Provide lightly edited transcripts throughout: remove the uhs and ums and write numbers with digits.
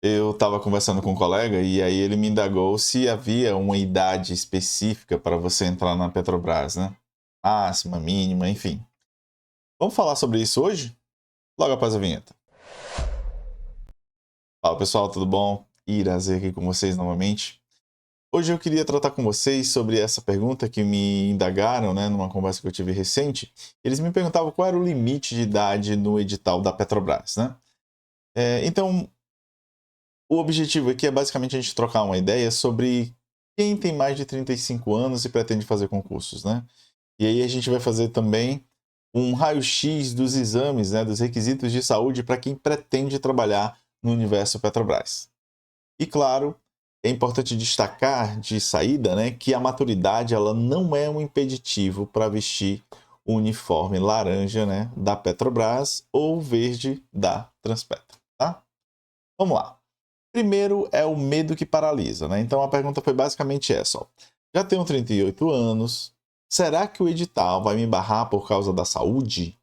Eu estava conversando com um colega e aí ele me indagou se havia uma idade específica para você entrar na Petrobras, né? Máxima, mínima, enfim. Vamos falar sobre isso hoje? Logo após a vinheta. Fala pessoal, tudo bom? Irazer aqui com vocês novamente. Hoje eu queria tratar com vocês sobre essa pergunta que me indagaram, né, numa conversa que eu tive recente. Eles me perguntavam qual era o limite de idade no edital da Petrobras, né? Então, o objetivo aqui é basicamente a gente trocar uma ideia sobre quem tem mais de 35 anos e pretende fazer concursos, né? E aí a gente vai fazer também um raio-x dos exames, né, dos requisitos de saúde para quem pretende trabalhar no universo Petrobras. E claro, é importante destacar de saída, né, que a maturidade ela não é um impeditivo para vestir o uniforme laranja, né, da Petrobras ou verde da Transpetro, tá? Vamos lá. Primeiro é o medo que paralisa, né? Então a pergunta foi basicamente essa, ó. Já tenho 38 anos, será que o edital vai me barrar por causa da saúde?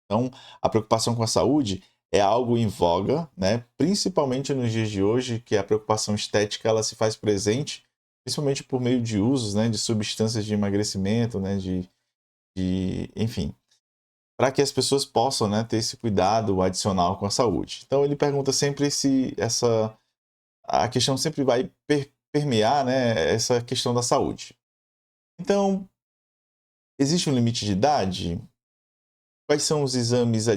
Então, a preocupação com a saúde é algo em voga, né? Principalmente nos dias de hoje, que a preocupação estética ela se faz presente, principalmente por meio de usos, né, de substâncias de emagrecimento, né, enfim, para que as pessoas possam, né, ter esse cuidado adicional com a saúde. Então, ele pergunta sempre se a questão sempre vai permear, né, essa questão da saúde. Então, existe um limite de idade? Quais são os exames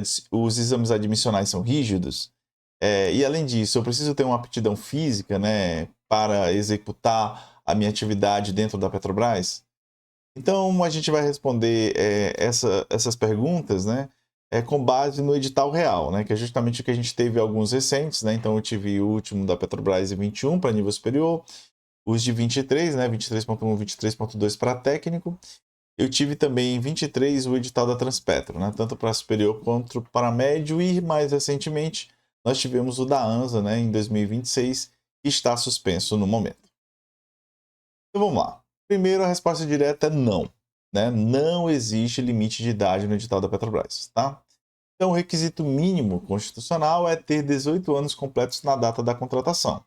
admissionais são rígidos? E além disso, eu preciso ter uma aptidão física, né, para executar a minha atividade dentro da Petrobras? Então, a gente vai responder essas perguntas, né, com base no edital real, né, que é justamente o que a gente teve alguns recentes, né, então eu tive o último da Petrobras em 21 para nível superior, os de 23, né, 23.1, 23.2 para técnico. Eu tive também em 23 o edital da Transpetro, né, tanto para superior quanto para médio, e mais recentemente nós tivemos o da ANSA, né, em 2026, que está suspenso no momento. Então vamos lá. Primeiro, a resposta direta é não. Né? Não existe limite de idade no edital da Petrobras. Tá? Então, o requisito mínimo constitucional é ter 18 anos completos na data da contratação.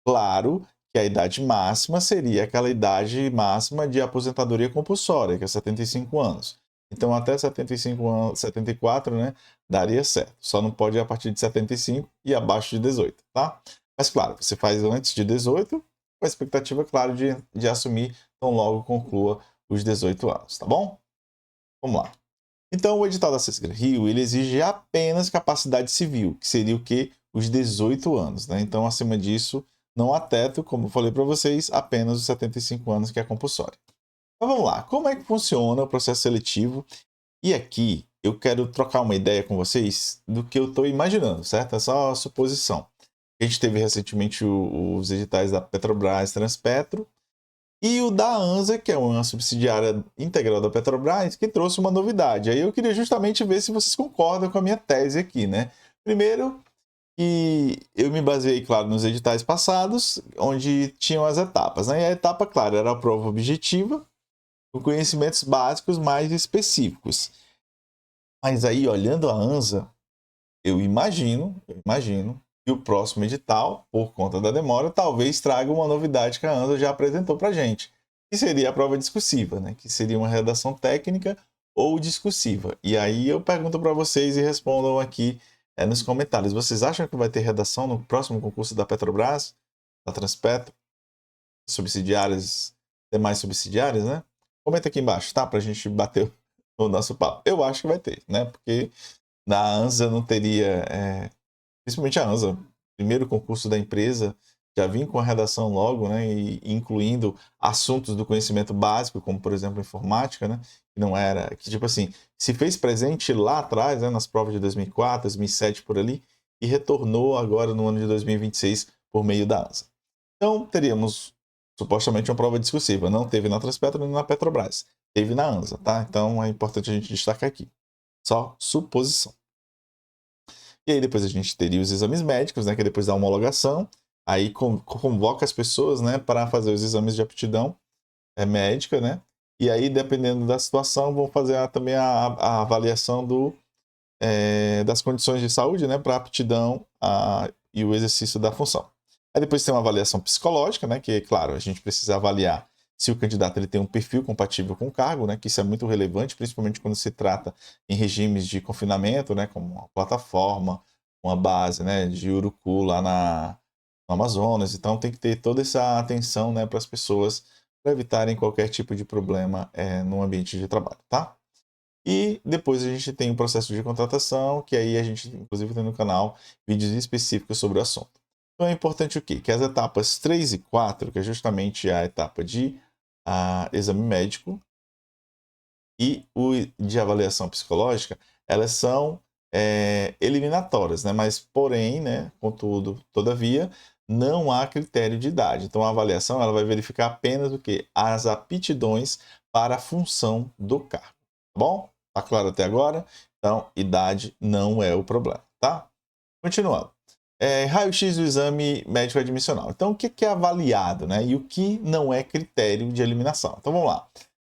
Claro que a idade máxima seria aquela idade máxima de aposentadoria compulsória, que é 75 anos. Então, até 75 anos, 74, né, daria certo. Só não pode ir a partir de 75 e abaixo de 18, tá? Mas, claro, você faz antes de 18, com a expectativa, claro, de assumir tão logo conclua os 18 anos, tá bom? Vamos lá. Então, o edital da Sescra Rio, ele exige apenas capacidade civil, que seria o quê? Os 18 anos, né? Então, acima disso, não há teto, como eu falei para vocês, apenas os 75 anos que é compulsório. Então, vamos lá. Como é que funciona o processo seletivo? E aqui, eu quero trocar uma ideia com vocês do que eu estou imaginando, certo? É só suposição. A gente teve recentemente os editais da Petrobras, Transpetro, e o da ANSA, que é uma subsidiária integral da Petrobras, que trouxe uma novidade. Aí eu queria justamente ver se vocês concordam com a minha tese aqui, né? Primeiro, que eu me baseei, claro, nos editais passados, onde tinham as etapas, né? E a etapa, claro, era a prova objetiva, com conhecimentos básicos mais específicos. Mas aí, olhando a ANSA, eu imagino que o próximo edital, por conta da demora, talvez traga uma novidade que a ANSA já apresentou para a gente, que seria a prova discursiva, né? Que seria uma redação técnica ou discursiva. E aí eu pergunto para vocês e respondam aqui nos comentários. Vocês acham que vai ter redação no próximo concurso da Petrobras, da Transpetro, subsidiárias, demais subsidiárias, né? Comenta aqui embaixo, tá? Para a gente bater o nosso papo. Eu acho que vai ter, né? Porque na ANSA não teria, principalmente a ANSA, primeiro concurso da empresa, já vim com a redação logo, né, e incluindo assuntos do conhecimento básico, como por exemplo informática, né, que não era, que tipo assim, se fez presente lá atrás, né, nas provas de 2004, 2007 por ali, e retornou agora no ano de 2026 por meio da ANSA. Então teríamos supostamente uma prova discursiva, não teve na Transpetro nem na Petrobras, teve na ANSA, tá? Então é importante a gente destacar aqui. Só suposição. E aí depois a gente teria os exames médicos, né, que é depois da homologação, aí convoca as pessoas, né, para fazer os exames de aptidão médica, né, e aí dependendo da situação vão fazer também a avaliação das condições de saúde, né, para aptidão e o exercício da função. Aí depois tem uma avaliação psicológica, né, que, claro, a gente precisa avaliar se o candidato ele tem um perfil compatível com o cargo, né, que isso é muito relevante, principalmente quando se trata em regimes de confinamento, né, como uma plataforma, uma base, né, de Urucu lá no Amazonas. Então tem que ter toda essa atenção, né, para as pessoas, para evitarem qualquer tipo de problema no ambiente de trabalho, tá? E depois a gente tem o processo de contratação, que aí a gente, inclusive, tem no canal vídeos específicos sobre o assunto. Então é importante o quê? Que as etapas 3 e 4, que é justamente a etapa de exame médico e o de avaliação psicológica, elas são eliminatórias, né? Mas, porém, né, contudo, todavia, não há critério de idade. Então, a avaliação ela vai verificar apenas o quê? As aptidões para a função do cargo. Tá bom? Tá claro até agora? Então, idade não é o problema, tá? Continuando. Raio-x do exame médico admissional. Então, o que é avaliado, né? E o que não é critério de eliminação? Então, vamos lá.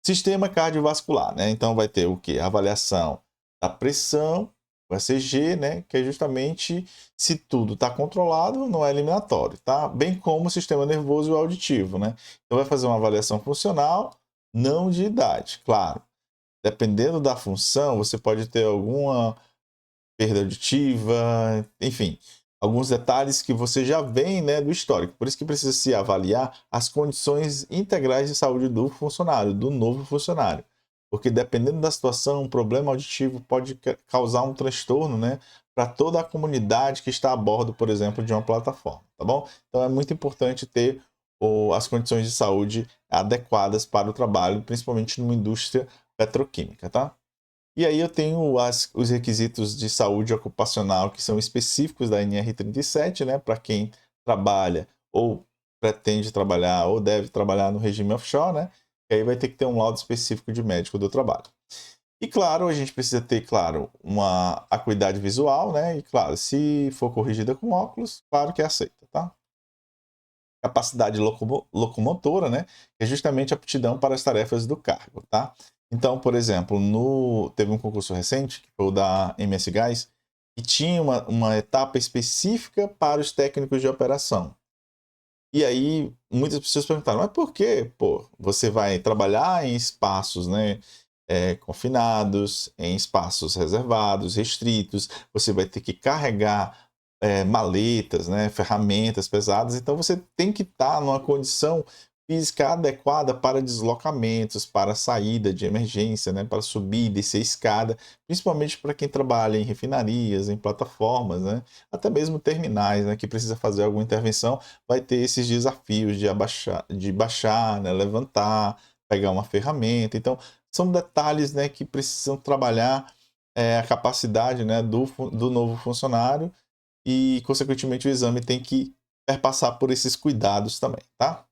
Sistema cardiovascular, né? Então, vai ter o que? A avaliação da pressão, o ECG, né? Que é justamente se tudo está controlado, não é eliminatório, tá? Bem como o sistema nervoso e o auditivo, né? Então, vai fazer uma avaliação funcional, não de idade, claro. Dependendo da função, você pode ter alguma perda auditiva, enfim, alguns detalhes que você já vem, né, do histórico. Por isso que precisa se avaliar as condições integrais de saúde do funcionário, do novo funcionário. Porque dependendo da situação, um problema auditivo pode causar um transtorno, né, para toda a comunidade que está a bordo, por exemplo, de uma plataforma, tá bom? Então é muito importante ter as condições de saúde adequadas para o trabalho, principalmente numa indústria petroquímica, tá? E aí eu tenho os requisitos de saúde ocupacional que são específicos da NR37, né, para quem trabalha ou pretende trabalhar ou deve trabalhar no regime offshore, né, e aí vai ter que ter um laudo específico de médico do trabalho. E claro, a gente precisa ter, claro, uma acuidade visual, né, e claro, se for corrigida com óculos, claro que é aceita, tá? Capacidade locomotora, né, que é justamente a aptidão para as tarefas do cargo, tá? Então, por exemplo, teve um concurso recente, que foi o da MS Gás, que tinha uma etapa específica para os técnicos de operação. E aí, muitas pessoas perguntaram, mas por quê? Pô, você vai trabalhar em espaços, né, confinados, em espaços reservados, restritos, você vai ter que carregar maletas, né, ferramentas pesadas, então você tem que estar numa condição física adequada para deslocamentos, para saída de emergência, né, para subir e descer escada, principalmente para quem trabalha em refinarias, em plataformas, né, até mesmo terminais, né, que precisa fazer alguma intervenção, vai ter esses desafios de baixar, né, levantar, pegar uma ferramenta. Então, são detalhes, né, que precisam trabalhar a capacidade, né, do novo funcionário e, consequentemente, o exame tem que perpassar por esses cuidados também, tá?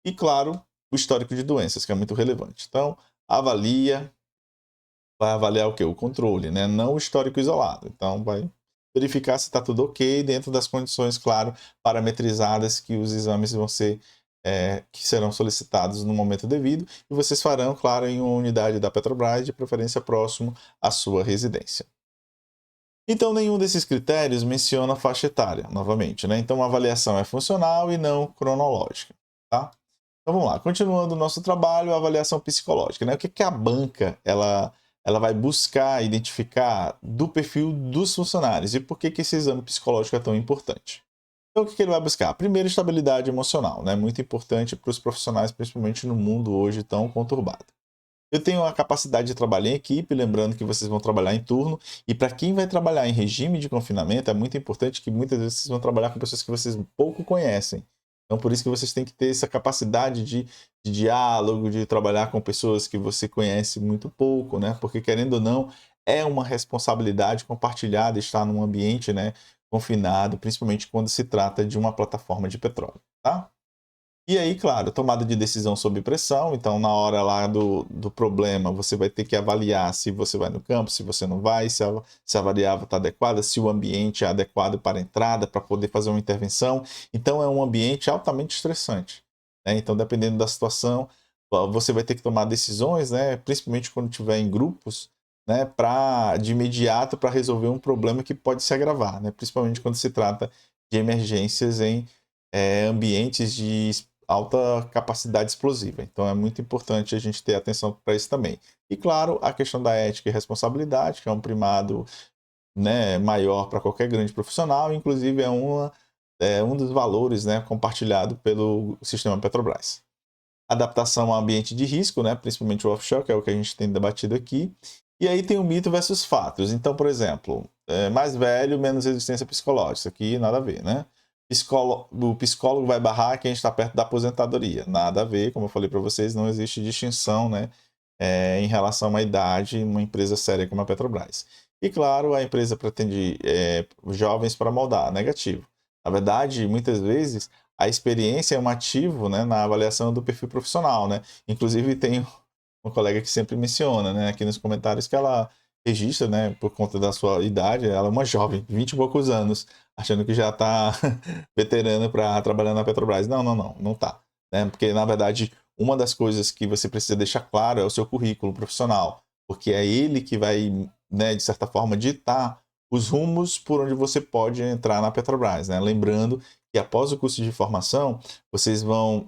E, claro, o histórico de doenças, que é muito relevante. Então, vai avaliar o quê? O controle, né? Não o histórico isolado. Então, vai verificar se está tudo ok dentro das condições, claro, parametrizadas que os exames vão ser, que serão solicitados no momento devido. E vocês farão, claro, em uma unidade da Petrobras, de preferência próximo à sua residência. Então, nenhum desses critérios menciona a faixa etária, novamente, né? Então, a avaliação é funcional e não cronológica, tá? Então, vamos lá. Continuando o nosso trabalho, a avaliação psicológica, né? O que que a banca, ela vai buscar identificar do perfil dos funcionários e por que que esse exame psicológico é tão importante? Então, o que que ele vai buscar? Primeiro, estabilidade emocional, né? Muito importante para os profissionais, principalmente no mundo hoje tão conturbado. Eu tenho a capacidade de trabalhar em equipe, lembrando que vocês vão trabalhar em turno, e para quem vai trabalhar em regime de confinamento, é muito importante que muitas vezes vocês vão trabalhar com pessoas que vocês pouco conhecem. Então, por isso que vocês têm que ter essa capacidade de diálogo, de trabalhar com pessoas que você conhece muito pouco, né? Porque, querendo ou não, é uma responsabilidade compartilhada estar num ambiente, né, confinado, principalmente quando se trata de uma plataforma de petróleo, tá? E aí, claro, tomada de decisão sob pressão. Então, na hora lá do problema, você vai ter que avaliar se você vai no campo, se você não vai, se a variável está adequada, se o ambiente é adequado para a entrada, para poder fazer uma intervenção. Então, é um ambiente altamente estressante, né? Então, dependendo da situação, você vai ter que tomar decisões, né? Principalmente quando estiver em grupos, né, de imediato para resolver um problema que pode se agravar, né, principalmente quando se trata de emergências em ambientes de alta capacidade explosiva. Então é muito importante a gente ter atenção para isso também. E claro, a questão da ética e responsabilidade, que é um primado, né, maior para qualquer grande profissional, inclusive um dos valores, né, compartilhado pelo sistema Petrobras. Adaptação ao ambiente de risco, né, principalmente o offshore, que é o que a gente tem debatido aqui. E aí tem o mito versus fatos. Então, por exemplo, mais velho, menos resistência psicológica. Isso aqui nada a ver, né? O psicólogo vai barrar quem está perto da aposentadoria. Nada a ver, como eu falei para vocês, não existe distinção, né, em relação à idade em uma empresa séria como a Petrobras. E claro, a empresa pretende jovens para moldar. Negativo. Na verdade, muitas vezes, a experiência é um ativo, né, na avaliação do perfil profissional, né? Inclusive, tem uma colega que sempre menciona, né, aqui nos comentários que ela registra, né, por conta da sua idade, ela é uma jovem, 20 e poucos anos, achando que já está veterana para trabalhar na Petrobras. Não, não, não, não tá, né? Porque na verdade, uma das coisas que você precisa deixar claro é o seu currículo profissional, porque é ele que vai, né, de certa forma, ditar os rumos por onde você pode entrar na Petrobras, né? Lembrando que após o curso de formação, vocês vão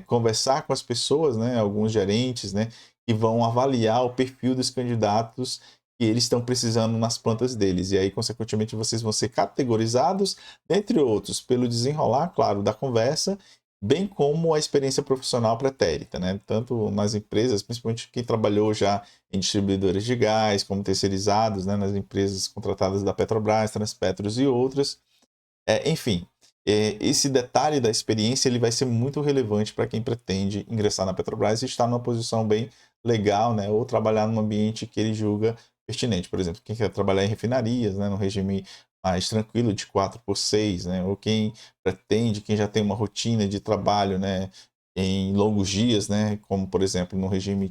conversar com as pessoas, né, alguns gerentes, né, e vão avaliar o perfil dos candidatos que eles estão precisando nas plantas deles. E aí, consequentemente, vocês vão ser categorizados, dentre outros, pelo desenrolar, claro, da conversa, bem como a experiência profissional pretérita, né? Tanto nas empresas, principalmente quem trabalhou já em distribuidores de gás, como terceirizados, né, nas empresas contratadas da Petrobras, Transpetros e outras. Enfim, esse detalhe da experiência ele vai ser muito relevante para quem pretende ingressar na Petrobras e estar numa posição bem legal, né, ou trabalhar num ambiente que ele julga pertinente. Por exemplo, quem quer trabalhar em refinarias, né, no regime mais tranquilo de 4/6, né, ou quem pretende, quem já tem uma rotina de trabalho, né, em longos dias, né, como por exemplo no regime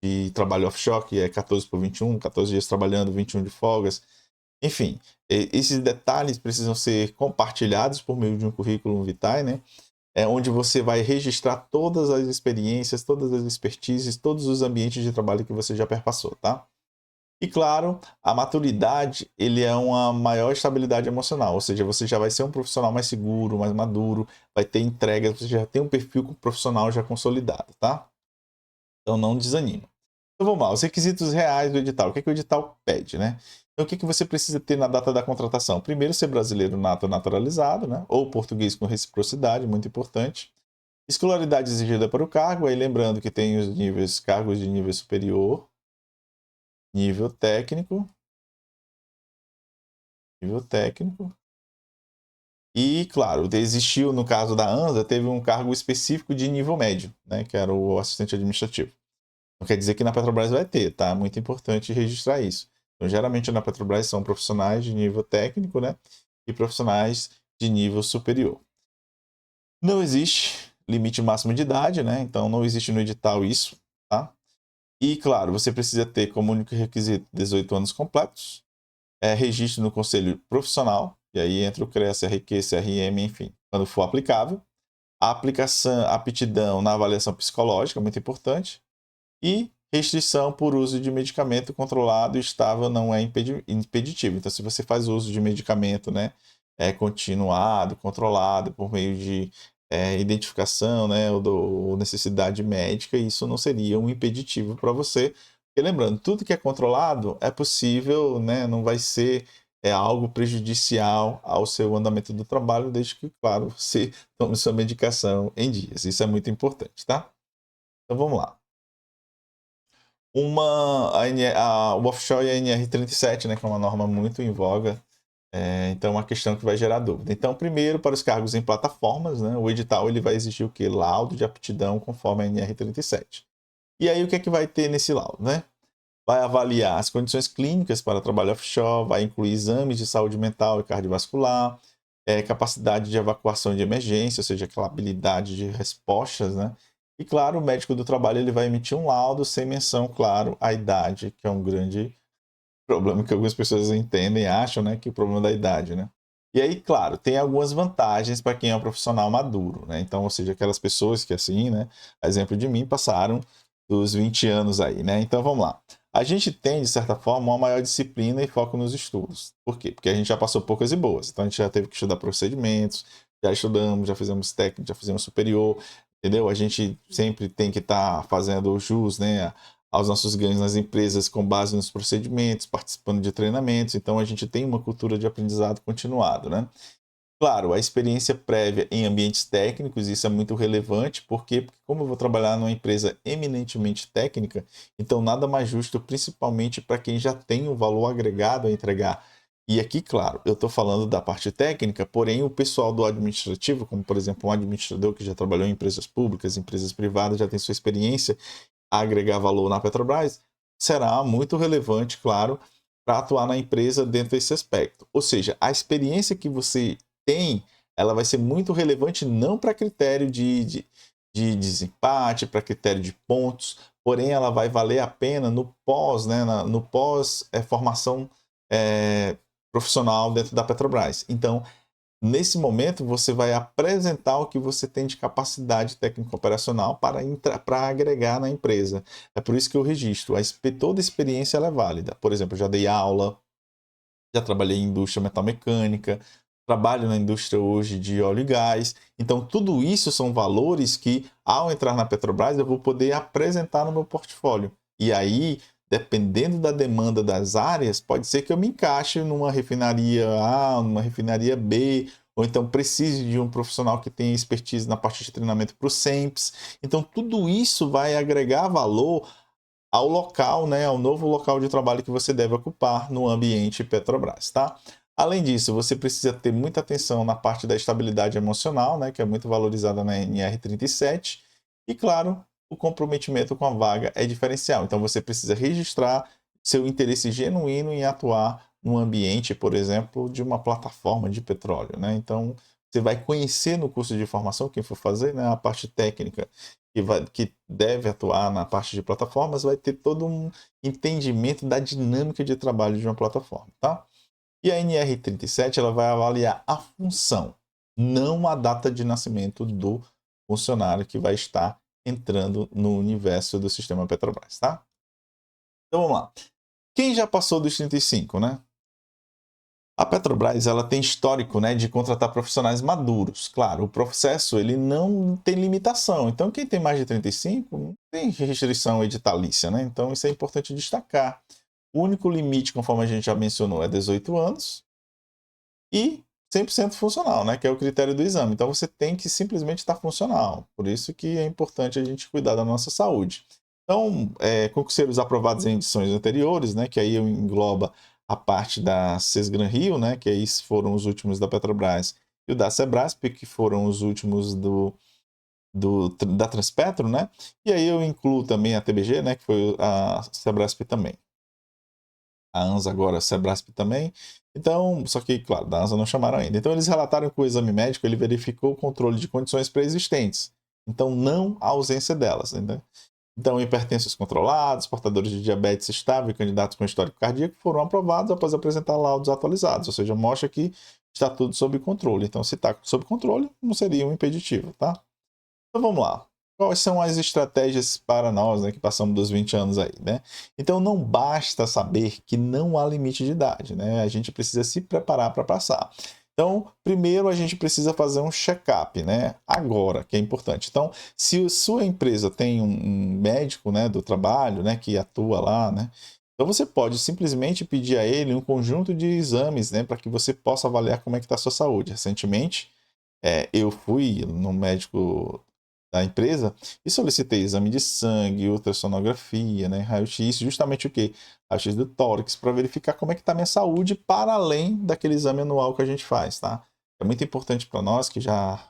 de trabalho offshore, que é 14/21, 14 dias trabalhando, 21 de folgas. Enfim, esses detalhes precisam ser compartilhados por meio de um currículo vitae, né? Onde você vai registrar todas as experiências, todas as expertises, todos os ambientes de trabalho que você já perpassou, tá? E claro, a maturidade, ele é uma maior estabilidade emocional, ou seja, você já vai ser um profissional mais seguro, mais maduro, vai ter entregas, você já tem um perfil profissional já consolidado, tá? Então não desanima. Então vamos lá, os requisitos reais do edital. O que, que o edital pede, né? Então o que, que você precisa ter na data da contratação? Primeiro, ser brasileiro nato naturalizado, né? Ou português com reciprocidade, muito importante. Escolaridade exigida para o cargo, aí lembrando que tem os níveis, cargos de nível superior, nível técnico, nível técnico. E, claro, existiu, no caso da ANSA, teve um cargo específico de nível médio, né? Que era o assistente administrativo. Não quer dizer que na Petrobras vai ter, tá? Muito importante registrar isso. Então, geralmente na Petrobras são profissionais de nível técnico, né? E profissionais de nível superior. Não existe limite máximo de idade, né? Então não existe no edital isso, tá? E claro, você precisa ter como único requisito 18 anos completos, registro no conselho profissional, e aí entra o CREA, CRQ, CRM, enfim, quando for aplicável. A aplicação, a aptidão na avaliação psicológica, muito importante. E restrição por uso de medicamento controlado estável não é impeditivo. Então, se você faz uso de medicamento, né, continuado, controlado, por meio de identificação, né, ou necessidade médica, isso não seria um impeditivo para você. Porque lembrando, tudo que é controlado é possível, né, não vai ser algo prejudicial ao seu andamento do trabalho, desde que, claro, você tome sua medicação em dias. Isso é muito importante, tá? Então vamos lá. O offshore e a NR37, né, que é uma norma muito em voga, então é uma questão que vai gerar dúvida. Então, primeiro, para os cargos em plataformas, né, o edital ele vai exigir o quê? Laudo de aptidão conforme a NR37. E aí, o que é que vai ter nesse laudo, né? Vai avaliar as condições clínicas para trabalho offshore, vai incluir exames de saúde mental e cardiovascular, capacidade de evacuação de emergência, ou seja, aquela habilidade de respostas, né? E claro, o médico do trabalho ele vai emitir um laudo sem menção, claro, à idade, que é um grande problema que algumas pessoas entendem e acham, né, que é o problema da idade, né? E aí, claro, tem algumas vantagens para quem é um profissional maduro, né? Então, ou seja, aquelas pessoas que assim, né, a exemplo de mim, passaram dos 20 anos aí, né? Então, vamos lá. A gente tem, de certa forma, uma maior disciplina e foco nos estudos. Por quê? Porque a gente já passou poucas e boas. Então, a gente já teve que estudar procedimentos, já estudamos, já fizemos técnico, já fizemos superior, entendeu? A gente sempre tem que estar fazendo jus, né, aos nossos ganhos nas empresas com base nos procedimentos, participando de treinamentos. Então, a gente tem uma cultura de aprendizado continuado, né? Claro, a experiência prévia em ambientes técnicos, isso é muito relevante, por quê? Porque como eu vou trabalhar numa empresa eminentemente técnica, então nada mais justo, principalmente para quem já tem um valor agregado a entregar. E aqui, claro, eu estou falando da parte técnica, porém o pessoal do administrativo, como por exemplo um administrador que já trabalhou em empresas públicas, empresas privadas, já tem sua experiência a agregar valor na Petrobras, será muito relevante, claro, para atuar na empresa dentro desse aspecto. Ou seja, a experiência que você tem, ela vai ser muito relevante não para critério de desempate, para critério de pontos, porém ela vai valer a pena no pós, né, no pós-formação profissional dentro da Petrobras. Então, nesse momento, você vai apresentar o que você tem de capacidade técnico-operacional para agregar na empresa. É por isso que eu registro. Toda experiência ela é válida. Por exemplo, eu já dei aula, já trabalhei em indústria metalmecânica, trabalho na indústria hoje de óleo e gás. Então, tudo isso são valores que, ao entrar na Petrobras, eu vou poder apresentar no meu portfólio. E aí, dependendo da demanda das áreas, pode ser que eu me encaixe numa refinaria A, numa refinaria B, ou então precise de um profissional que tenha expertise na parte de treinamento para o SEMPS. Então, tudo isso vai agregar valor ao local, né, ao novo local de trabalho que você deve ocupar no ambiente Petrobras, tá? Além disso, você precisa ter muita atenção na parte da estabilidade emocional, né, que é muito valorizada na NR37, e claro, o comprometimento com a vaga é diferencial. Então você precisa registrar seu interesse genuíno em atuar no ambiente, por exemplo, de uma plataforma de petróleo, né? Então você vai conhecer no curso de formação, quem for fazer, né, a parte técnica que deve atuar na parte de plataformas, vai ter todo um entendimento da dinâmica de trabalho de uma plataforma, tá? E a NR37 ela vai avaliar a função, não a data de nascimento do funcionário que vai estar entrando no universo do sistema Petrobras, tá? Então vamos lá. Quem já passou dos 35, né? A Petrobras ela tem histórico, né, de contratar profissionais maduros. Claro, o processo ele não tem limitação. Então, quem tem mais de 35 não tem restrição editalícia, né? Então, isso é importante destacar. O único limite, conforme a gente já mencionou, é 18 anos e 100% funcional, né, que é o critério do exame. Então, você tem que simplesmente estar funcional. Por isso que é importante a gente cuidar da nossa saúde. Então, concurseiros aprovados em edições anteriores, né, que aí engloba a parte da Sesgran Rio, né, que aí foram os últimos da Petrobras, e o da Sebrasp, que foram os últimos da Transpetro, né, e aí eu incluo também a TBG, né, que foi a Sebrasp também. A ANSA agora, a Sebrasp também. Então, só que, claro, da ANSA não chamaram ainda. Então, eles relataram que o exame médico ele verificou o controle de condições pré-existentes. Então, não a ausência delas. Né? Então, hipertensos controlados, portadores de diabetes estável e candidatos com histórico cardíaco foram aprovados após apresentar laudos atualizados, ou seja, mostra que está tudo sob controle. Então, se está sob controle, não seria um impeditivo, tá? Então, vamos lá. Quais são as estratégias para nós, né, que passamos dos 20 anos aí, né? Então, não basta saber que não há limite de idade, né? A gente precisa se preparar para passar. Então, primeiro a gente precisa fazer um check-up, né? Agora, que é importante. Então, se sua empresa tem um médico, né, do trabalho, né, que atua lá, né? Então você pode simplesmente pedir a ele um conjunto de exames, né, para que você possa avaliar como é que está a sua saúde. Recentemente, eu fui no médico da empresa e solicitei exame de sangue, ultrassonografia, né, raio-x, justamente o quê? Raio-x do tórax, para verificar como é que está a minha saúde para além daquele exame anual que a gente faz, tá? É muito importante para nós que já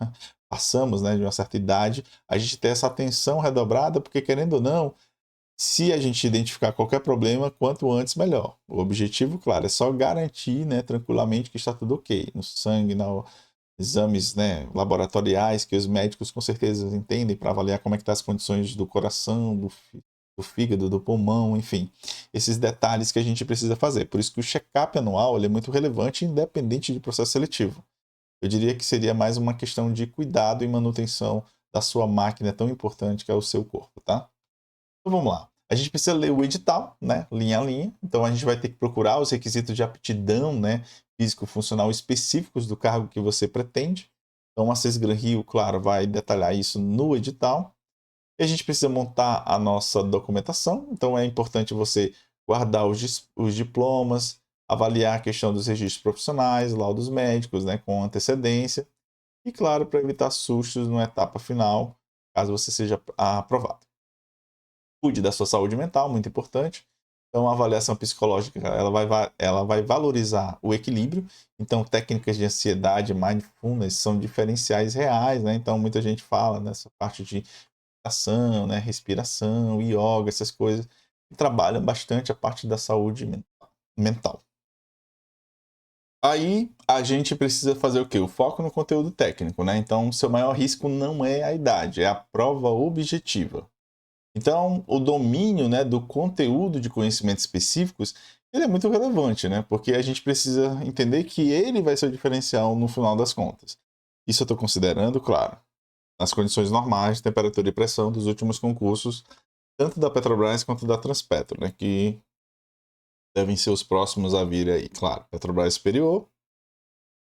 passamos, né, de uma certa idade, a gente ter essa atenção redobrada, porque querendo ou não, se a gente identificar qualquer problema, quanto antes melhor. O objetivo, claro, é só garantir, né, tranquilamente que está tudo ok, no sangue, exames, né, laboratoriais que os médicos com certeza entendem para avaliar como é que estão as condições do coração, do fígado, do pulmão, enfim. Esses detalhes que a gente precisa fazer. Por isso que o check-up anual ele é muito relevante, independente de processo seletivo. Eu diria que seria mais uma questão de cuidado e manutenção da sua máquina tão importante que é o seu corpo, tá? Então vamos lá. a gente precisa ler o edital, né, linha a linha. Então a gente vai ter que procurar os requisitos de aptidão, né, físico-funcional específicos do cargo que você pretende. Então a Sesgran Rio, claro, vai detalhar isso no edital. E a gente precisa montar a nossa documentação. Então é importante você guardar os diplomas, avaliar a questão dos registros profissionais, laudos médicos, né, com antecedência. E claro, para evitar sustos na etapa final, caso você seja aprovado. Cuide da sua saúde mental, muito importante. Então, a avaliação psicológica, ela vai valorizar o equilíbrio. Então, técnicas de ansiedade, mindfulness, são diferenciais reais, né? Então, muita gente fala nessa parte de ação, né? Respiração, yoga, essas coisas, que trabalham bastante a parte da saúde mental. Aí, a gente precisa fazer o quê? O foco no conteúdo técnico, né? Então, seu maior risco não é a idade, é a prova objetiva. Então, o domínio, né, do conteúdo de conhecimentos específicos, ele é muito relevante, né? Porque a gente precisa entender que ele vai ser o diferencial no final das contas. Isso eu estou considerando, claro, nas condições normais de temperatura e pressão dos últimos concursos, tanto da Petrobras quanto da Transpetro, né? Que devem ser os próximos a vir aí, claro. Petrobras Superior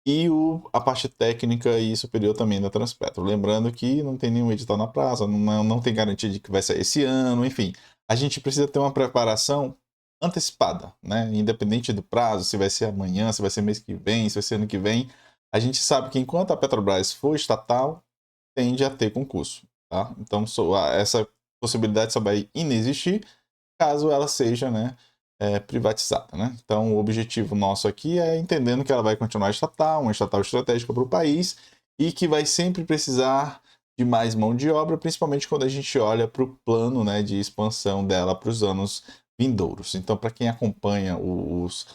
e a parte técnica e superior também da Transpetro. Lembrando que não tem nenhum edital na praça, não tem garantia de que vai sair esse ano, enfim. A gente precisa ter uma preparação antecipada, né? Independente do prazo, se vai ser amanhã, se vai ser mês que vem, se vai ser ano que vem. A gente sabe que enquanto a Petrobras for estatal, tende a ter concurso, tá? Então essa possibilidade só vai inexistir caso ela seja, né, privatizada, né? Então, o objetivo nosso aqui é entendendo que ela vai continuar estatal, uma estatal estratégica para o país e que vai sempre precisar de mais mão de obra, principalmente quando a gente olha para o plano, né, de expansão dela para os anos vindouros. Então, para quem acompanha os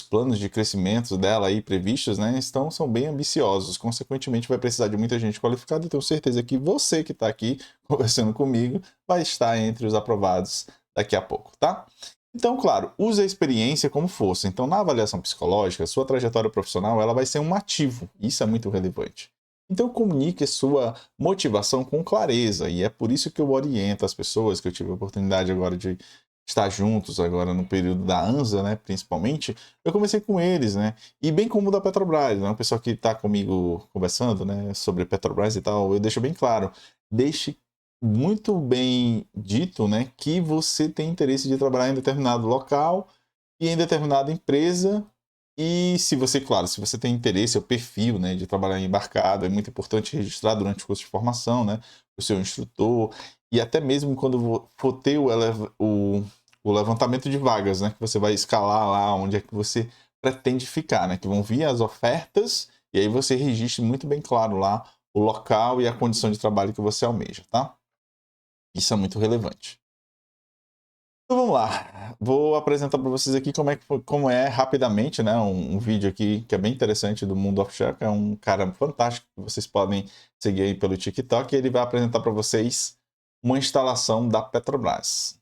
planos de crescimento dela aí previstos, né, são bem ambiciosos. Consequentemente, vai precisar de muita gente qualificada. Eu tenho certeza que você que está aqui conversando comigo vai estar entre os aprovados daqui a pouco, tá? Então, claro, use a experiência como força. Então, na avaliação psicológica, sua trajetória profissional ela vai ser um ativo. Isso é muito relevante. Então, comunique a sua motivação com clareza. E é por isso que eu oriento as pessoas, que eu tive a oportunidade agora de estar juntos agora no período da ANSA, né, principalmente, eu comecei com eles, né, e bem como da Petrobras, né, o pessoal que está comigo conversando, né, sobre Petrobras e tal, eu deixo bem claro, deixe muito bem dito, né, que você tem interesse de trabalhar em determinado local e em determinada empresa. E se você, claro, se você tem interesse, o perfil, né, de trabalhar embarcado, é muito importante registrar durante o curso de formação, né, o seu instrutor, e até mesmo quando for ter o levantamento de vagas, né, que você vai escalar lá onde é que você pretende ficar, né, que vão vir as ofertas, e aí você registre muito bem claro lá o local e a condição de trabalho que você almeja, tá? Isso é muito relevante. Então vamos lá. Vou apresentar para vocês aqui como é rapidamente, né, um vídeo aqui que é bem interessante do Mundo Offshore, que é um cara fantástico que vocês podem seguir aí pelo TikTok, e ele vai apresentar para vocês uma instalação da Petrobras.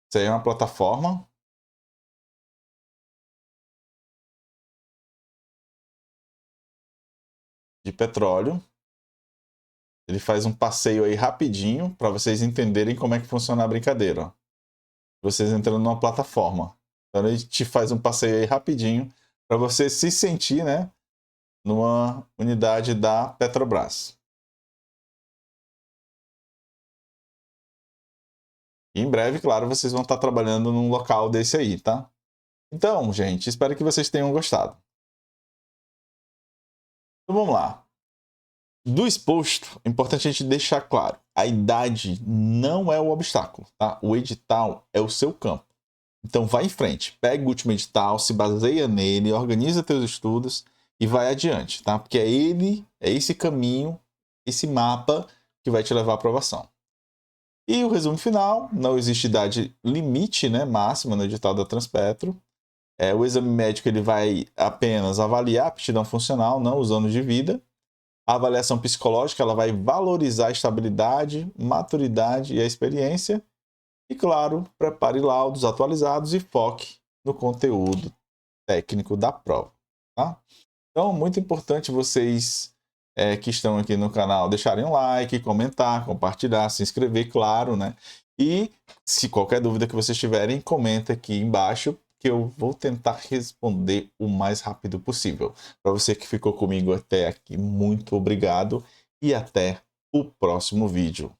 Isso aí é uma plataforma de petróleo. Ele faz um passeio aí rapidinho para vocês entenderem como é que funciona a brincadeira, ó. Vocês entrando numa plataforma. Então ele te faz um passeio aí rapidinho para você se sentir, né, numa unidade da Petrobras. E em breve, claro, vocês vão estar trabalhando num local desse aí, tá? Então, gente, espero que vocês tenham gostado. Então vamos lá. Do exposto, é importante a gente deixar claro, a idade não é o obstáculo, tá? O edital é o seu campo. Então vai em frente, pega o último edital, se baseia nele, organiza teus estudos e vai adiante, tá? Porque é esse caminho, esse mapa que vai te levar à aprovação. E o resumo final, não existe idade limite, né, máxima no edital da Transpetro. O exame médico ele vai apenas avaliar a aptidão funcional, não os anos de vida. A avaliação psicológica ela vai valorizar a estabilidade, maturidade e a experiência. E, claro, prepare laudos atualizados e foque no conteúdo técnico da prova. Tá? Então, muito importante vocês que estão aqui no canal deixarem um like, comentar, compartilhar, se inscrever, claro, né? E se qualquer dúvida que vocês tiverem, comenta aqui embaixo que eu vou tentar responder o mais rápido possível. Para você que ficou comigo até aqui, muito obrigado e até o próximo vídeo.